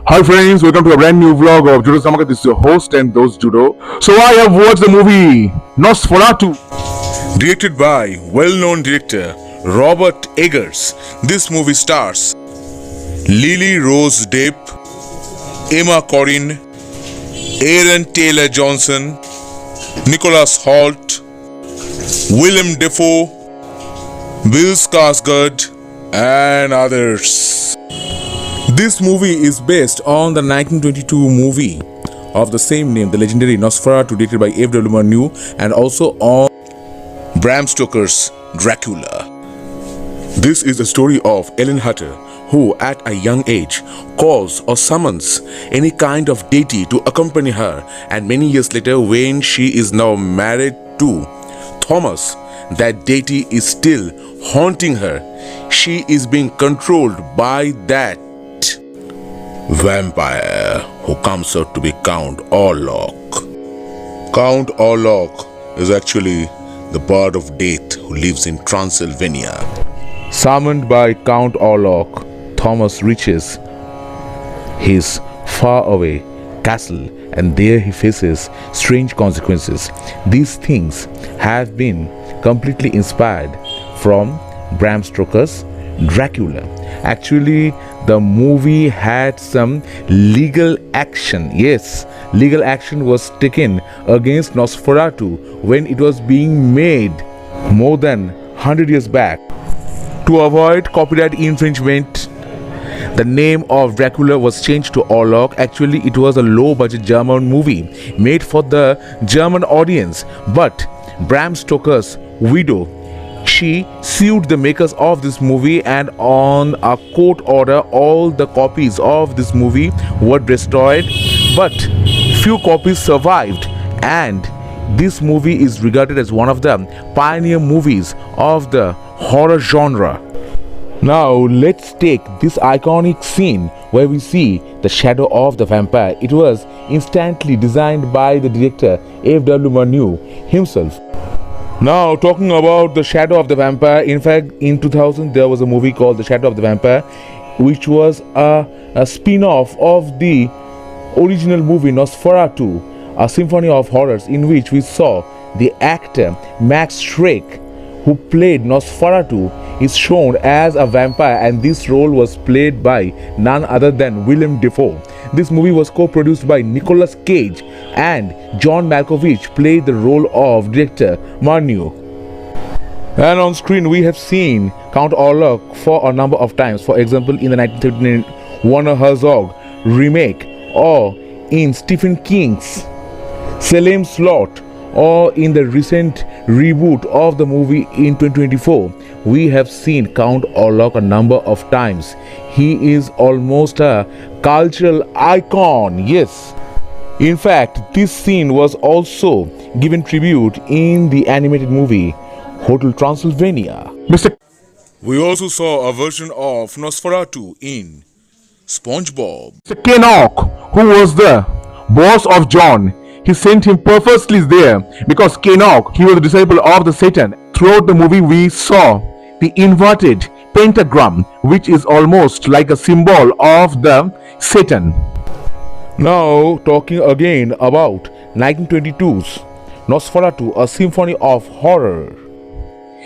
Hi friends, welcome to a brand new vlog of Judo Samaka. This is your host and those Judo. So I have watched the movie Nosferatu. Directed by well-known director Robert Eggers. This movie stars Lily Rose Depp, Emma Corrin, Aaron Taylor Johnson, Nicholas Hoult, Willem Dafoe, Bill Skarsgård, and others. This movie is based on the 1922 movie of the same name, the legendary Nosferatu, directed by F.W. Murnau, and also on Bram Stoker's Dracula. This is the story of Ellen Hutter, who at a young age calls or summons any kind of deity to accompany her, and many years later, when she is now married to Thomas, that deity is still haunting her. She is being controlled by that vampire who comes out to be Count Orlok. Count Orlok is actually the bird of death who lives in Transylvania. Summoned by Count Orlok, Thomas reaches his faraway castle, and there he faces strange consequences. These things have been completely inspired from Bram Stoker's Dracula. Actually, the movie had some legal action. Yes, legal action was taken against Nosferatu when it was being made more than 100 years back. To avoid copyright infringement, the name of Dracula was changed to Orlok. Actually, it was a low-budget German movie made for the German audience, but Bram Stoker's widow, she sued the makers of this movie, and on a court order all the copies of this movie were destroyed, but few copies survived, and this movie is regarded as one of the pioneer movies of the horror genre. Now let's take this iconic scene where we see the shadow of the vampire. It was instantly designed by the director F.W. Murnau himself. Now, talking about the shadow of the vampire, in fact, in 2000 there was a movie called The Shadow of the Vampire, which was a spin-off of the original movie Nosferatu, a symphony of horrors, in which we saw the actor Max Schreck, who played Nosferatu, is shown as a vampire, and this role was played by none other than Willem Dafoe. This movie was co-produced by Nicolas Cage, and John Malkovich played the role of director Murnau. And on screen we have seen Count Orlok for a number of times. For example, in the 1939 Werner Herzog remake, or in Stephen King's Salem Slot, or in the recent reboot of the movie in 2024, we have seen Count Orlok a number of times. He is almost a cultural icon, yes. In fact, this scene was also given tribute in the animated movie Hotel Transylvania. We also saw a version of Nosferatu in SpongeBob. Mr. Kenok, who was the boss of John, he sent him purposely there because Kenok, he was a disciple of the Satan. Throughout the movie we saw the inverted pentagram, which is almost like a symbol of the Satan. Now, talking again about 1922's Nosferatu, a symphony of horror.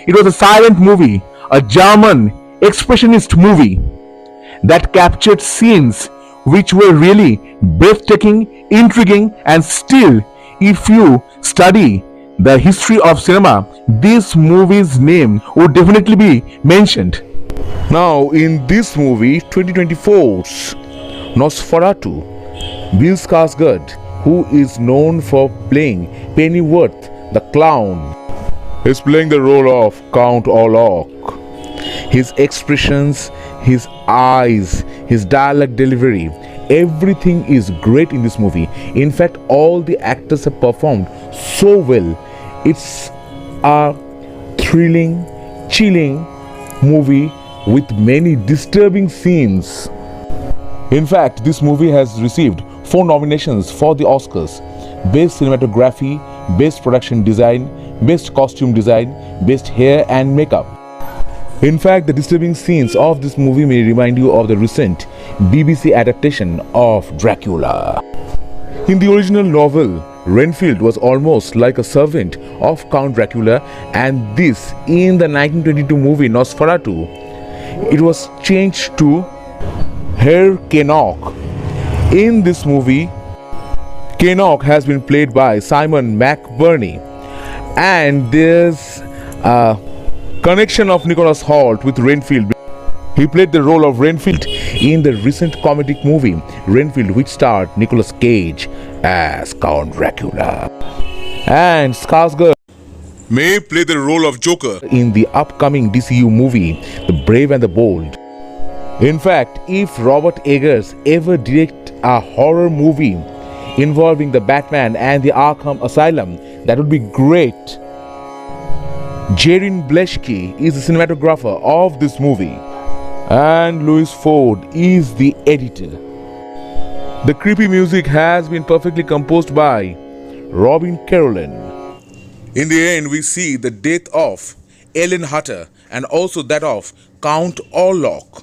It was a silent movie, a German expressionist movie that captured scenes which were really breathtaking, intriguing, and still, if you study the history of cinema, this movie's name would definitely be mentioned. Now, in this movie, 2024's Nosferatu, Bill Skarsgård, who is known for playing Pennyworth the Clown, is playing the role of Count Orlok. His expressions, his eyes, his dialogue delivery, everything is great in this movie. In fact, all the actors have performed so well. It's a thrilling, chilling movie with many disturbing scenes. In fact, this movie has received 4 nominations for the Oscars: Best Cinematography, Best Production Design, Best Costume Design, Best Hair and Makeup. In fact, the disturbing scenes of this movie may remind you of the recent BBC adaptation of Dracula. In the original novel, Renfield was almost like a servant of Count Dracula, and this in the 1922 movie Nosferatu, it was changed to Herr Kenok. In this movie, Kenok has been played by Simon McBurney, and there's a connection of Nicholas Hoult with Renfield. He played the role of Renfield in the recent comedic movie Renfield, which starred Nicolas Cage as Count Dracula. And Skarsgård May play the role of Joker in the upcoming DCU movie The Brave and the Bold. In fact, if Robert Eggers ever direct a horror movie involving the Batman and the Arkham Asylum, that would be great. Jarin Bleshke is the cinematographer of this movie, and Louis Ford is the editor. The creepy music has been perfectly composed by Robin Carolyn. In the end, we see the death of Ellen Hutter and also that of Count Orlok,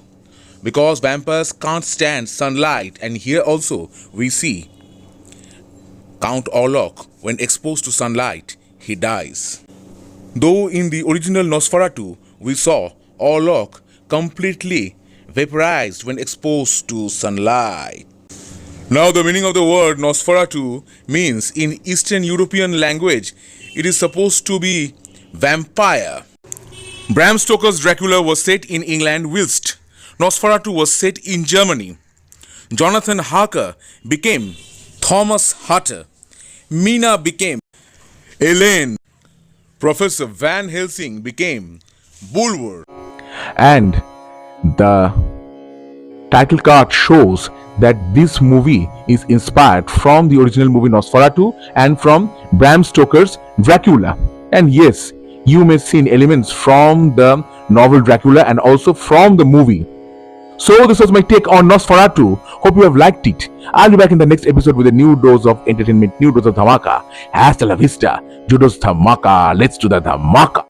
because vampires can't stand sunlight, and here also we see Count Orlok, when exposed to sunlight, he dies. Though in the original Nosferatu, we saw Orlok completely vaporized when exposed to sunlight. Now the meaning of the word Nosferatu means in Eastern European language, it is supposed to be vampire. Bram Stoker's Dracula was set in England, whilst Nosferatu was set in Germany. Jonathan Harker became Thomas Hutter. Mina became Elaine. Professor Van Helsing became Bulwer. And the title card shows that this movie is inspired from the original movie Nosferatu and from Bram Stoker's Dracula. And yes, you may see elements from the novel Dracula and also from the movie. So this was my take on Nosferatu. Hope you have liked it. I'll be back in the next episode with a new dose of entertainment, new dose of dhamaka. Hasta la vista, judos dhamaka. Let's do the dhamaka.